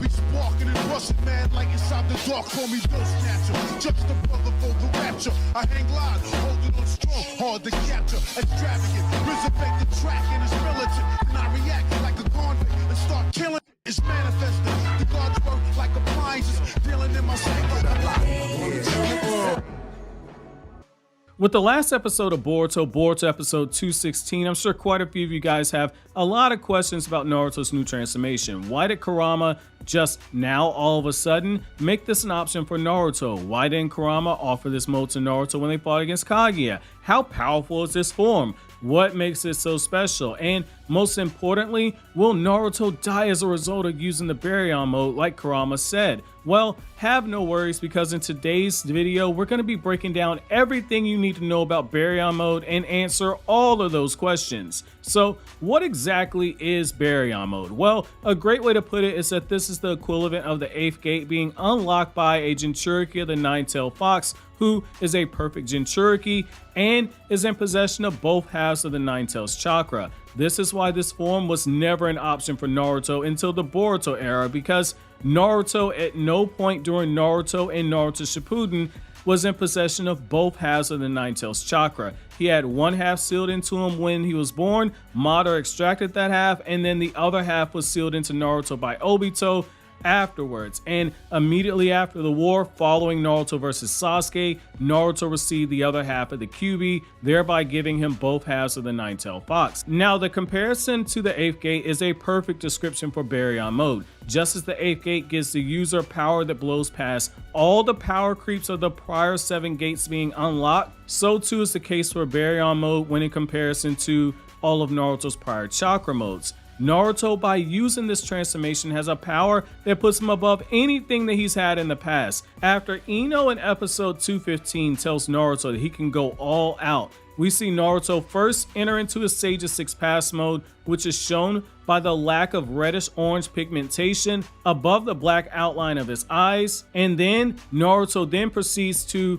be sparking and rushing mad like inside the dark. Call me Bill Snatcher, just the brother for the rapture. I hang live, holding on strong, hard to capture. Extravagant, resurrect the track and it's militant. And I react like a convict and start killing. It's manifested. The gods work like appliances, dealing in my psyche. With the last episode of Boruto episode 216, I'm sure quite a few of you guys have a lot of questions about Naruto's new transformation. Why did Kurama just now all of a sudden make this an option for Naruto? Why didn't Kurama offer this mode to Naruto when they fought against Kaguya? How powerful is this form? What makes it so special? And most importantly, will Naruto die as a result of using the Baryon mode like Kurama said? Well, have no worries, because in today's video, we're going to be breaking down everything you need to know about Baryon mode and answer all of those questions. So what exactly is Baryon mode? Well, a great way to put it is that this is the equivalent of the 8th gate being unlocked by a Jinchuriki of the Nine-Tailed Fox, who is a perfect Jinchuriki and is in possession of both halves of the Nine-Tails chakra. This is why this form was never an option for Naruto until the Boruto era, because Naruto at no point during Naruto and Naruto Shippuden was in possession of both halves of the Nine-Tails chakra. He had one half sealed into him when he was born, Madara extracted that half, and then the other half was sealed into Naruto by Obito afterwards. And immediately after the war following Naruto versus Sasuke, Naruto received the other half of the Kyuubi, thereby giving him both halves of the Nine-Tailed Fox. Now, the comparison to the 8th gate is a perfect description for Baryon mode. Just as the 8th gate gives the user power that blows past all the power creeps of the prior 7 gates being unlocked, so too is the case for Baryon mode when in comparison to all of Naruto's prior chakra modes. Naruto, by using this transformation, has a power that puts him above anything that he's had in the past. After Ino in episode 215 tells Naruto that he can go all out, we see Naruto first enter into his Sage of Six Paths mode, which is shown by the lack of reddish-orange pigmentation above the black outline of his eyes, and then Naruto then proceeds to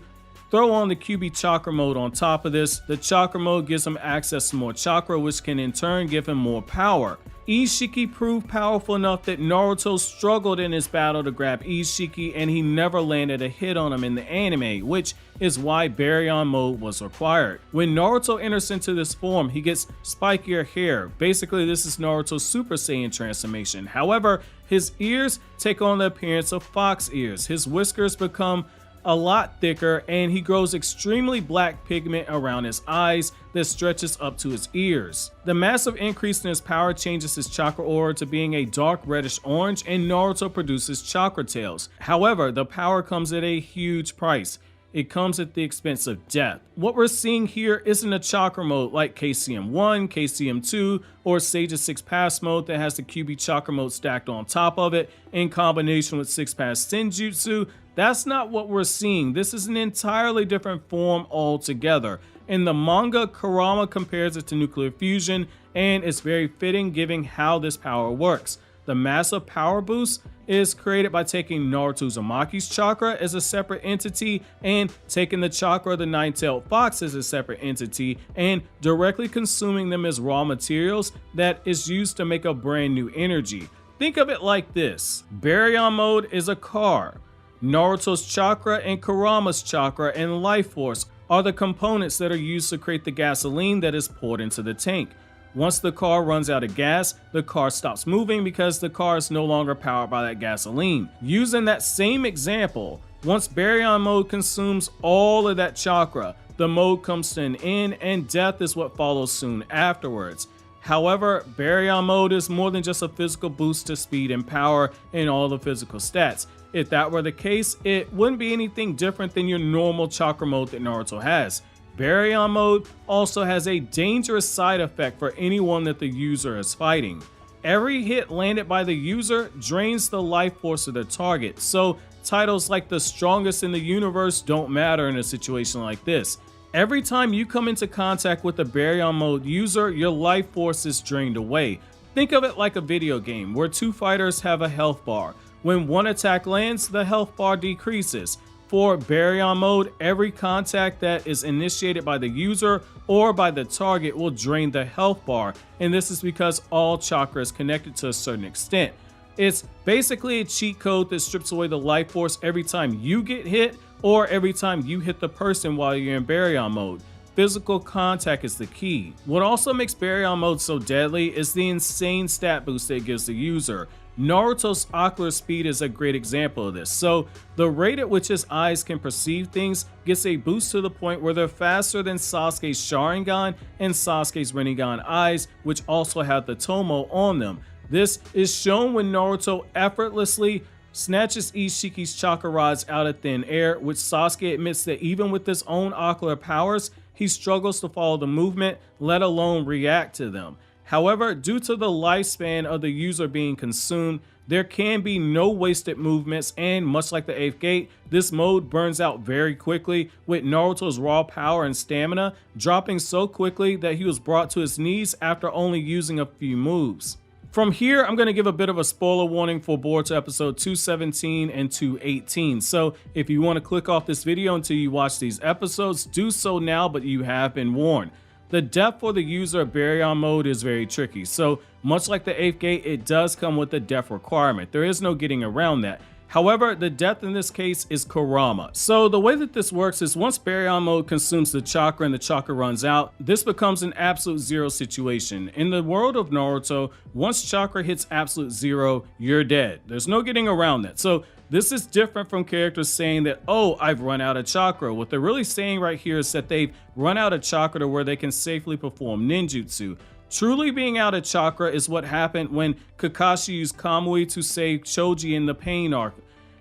throw on the Kyuubi chakra mode on top of this. The chakra mode gives him access to more chakra, which can in turn give him more power. Ishiki proved powerful enough that Naruto struggled in his battle to grab Ishiki, and he never landed a hit on him in the anime, which is why Baryon mode was required. When Naruto enters into this form, he gets spikier hair. Basically, this is Naruto's Super Saiyan transformation. However, his ears take on the appearance of fox ears. His whiskers become a lot thicker, and he grows extremely black pigment around his eyes that stretches up to his ears. The massive increase in his power changes his chakra aura to being a dark reddish orange, and Naruto produces chakra tails. However, the power comes at a huge price. It comes at the expense of death. What we're seeing here isn't a chakra mode like KCM1, KCM2, or Sage of Six Paths mode that has the Kyuubi chakra mode stacked on top of it in combination with Six Paths Senjutsu. That's not what we're seeing. This is an entirely different form altogether. In the manga, Kurama compares it to nuclear fusion, and it's very fitting given how this power works. The massive power boost is created by taking Naruto Uzumaki's chakra as a separate entity and taking the chakra of the Nine-Tailed Fox as a separate entity and directly consuming them as raw materials that is used to make a brand new energy. Think of it like this. Baryon mode is a car. Naruto's chakra and Kurama's chakra and life force are the components that are used to create the gasoline that is poured into the tank. Once the car runs out of gas, the car stops moving because the car is no longer powered by that gasoline. Using that same example, once Baryon mode consumes all of that chakra, the mode comes to an end and death is what follows soon afterwards. However, Baryon mode is more than just a physical boost to speed and power and all the physical stats. If that were the case, it wouldn't be anything different than your normal chakra mode that Naruto has. Baryon mode also has a dangerous side effect for anyone that the user is fighting. Every hit landed by the user drains the life force of the target, so titles like the strongest in the universe don't matter in a situation like this. Every time you come into contact with a Baryon mode user, your life force is drained away. Think of it like a video game where two fighters have a health bar. When one attack lands, the health bar decreases. For Baryon mode, every contact that is initiated by the user or by the target will drain the health bar, and this is because all chakra is connected to a certain extent. It's basically a cheat code that strips away the life force every time you get hit or every time you hit the person while you're in Baryon mode. Physical contact is the key. What also makes Baryon mode so deadly is the insane stat boost that it gives the user. Naruto's ocular speed is a great example of this. So the rate at which his eyes can perceive things gets a boost to the point where they're faster than Sasuke's Sharingan and Sasuke's Rinnegan eyes, which also have the Tomo on them. This is shown when Naruto effortlessly snatches Ishiki's chakra rods out of thin air, which Sasuke admits that even with his own ocular powers, he struggles to follow the movement, let alone react to them. However, due to the lifespan of the user being consumed, there can be no wasted movements, and much like the 8th gate, this mode burns out very quickly, with Naruto's raw power and stamina dropping so quickly that he was brought to his knees after only using a few moves. From here, I'm going to give a bit of a spoiler warning for Boruto episode 217 and 218. So if you want to click off this video until you watch these episodes, do so now, but you have been warned. The death for the user of Baryon mode is very tricky. So much like the 8th gate, it does come with a death requirement. There is no getting around that. However, the death in this case is Kurama. So the way that this works is once Baryon mode consumes the chakra and the chakra runs out, this becomes an absolute zero situation. In the world of Naruto, once chakra hits absolute zero, you're dead. There's no getting around that. So this is different from characters saying that, oh, I've run out of chakra. What they're really saying right here is that they've run out of chakra to where they can safely perform ninjutsu. Truly being out of chakra is what happened when Kakashi used Kamui to save Choji in the Pain arc.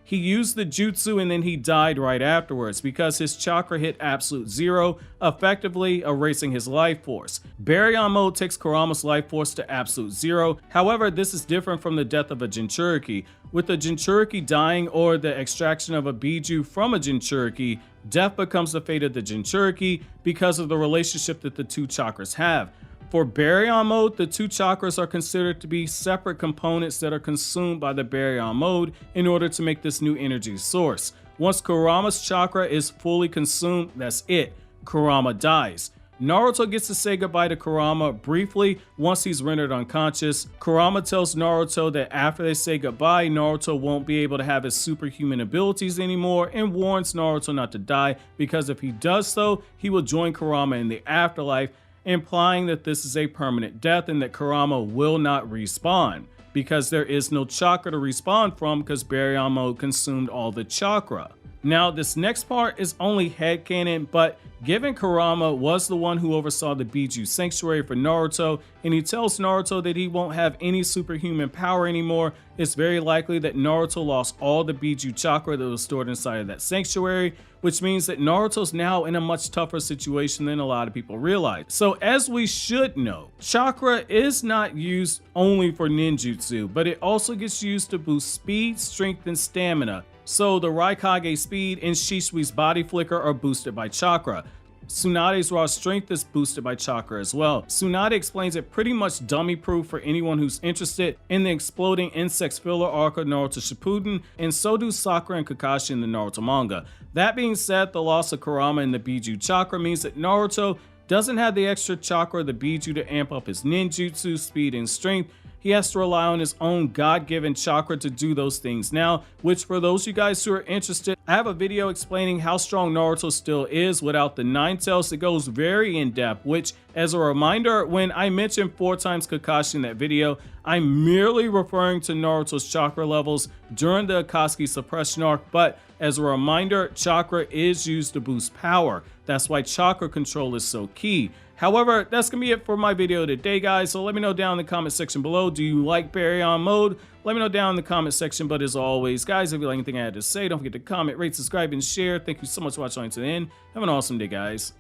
He used the jutsu and then he died right afterwards because his chakra hit absolute zero, effectively erasing his life force. Baryon mode takes Kurama's life force to absolute zero. However, this is different from the death of a Jinchuriki. With a Jinchuriki dying or the extraction of a Biju from a Jinchuriki, death becomes the fate of the Jinchuriki because of the relationship that the two chakras have. For Baryon mode, the two chakras are considered to be separate components that are consumed by the Baryon mode in order to make this new energy source. Once Kurama's chakra is fully consumed, that's it. Kurama dies. Naruto gets to say goodbye to Kurama briefly once he's rendered unconscious. Kurama tells Naruto that after they say goodbye, Naruto won't be able to have his superhuman abilities anymore and warns Naruto not to die because if he does so, he will join Kurama in the afterlife, implying that this is a permanent death and that Kurama will not respawn because there is no chakra to respawn from because Baryon mode consumed all the chakra. Now, this next part is only headcanon, but given Kurama was the one who oversaw the Biju Sanctuary for Naruto, and he tells Naruto that he won't have any superhuman power anymore, it's very likely that Naruto lost all the Biju chakra that was stored inside of that sanctuary, which means that Naruto's now in a much tougher situation than a lot of people realize. So as we should know, chakra is not used only for ninjutsu, but it also gets used to boost speed, strength, and stamina. So the Raikage speed and Shisui's body flicker are boosted by chakra. Tsunade's raw strength is boosted by chakra as well. Tsunade explains it pretty much dummy proof for anyone who's interested in the exploding insects filler arc of Naruto Shippuden, and so do Sakura and Kakashi in the Naruto manga. That being said, the loss of Kurama and the Biju chakra means that Naruto doesn't have the extra chakra or the Biju to amp up his ninjutsu, speed, and strength. He has to rely on his own God-given chakra to do those things now, which for those of you guys who are interested, I have a video explaining how strong Naruto still is without the 9 tails that goes very in depth, which as a reminder, when I mentioned 4 times Kakashi in that video, I'm merely referring to Naruto's chakra levels during the Akatsuki suppression arc, but as a reminder, chakra is used to boost power. That's why chakra control is so key. However, that's going to be it for my video today, guys. So let me know down in the comment section below. Do you like Baryon mode? Let me know down in the comment section. But as always, guys, if you like anything I had to say, don't forget to comment, rate, subscribe, and share. Thank you so much for watching to the end. Have an awesome day, guys.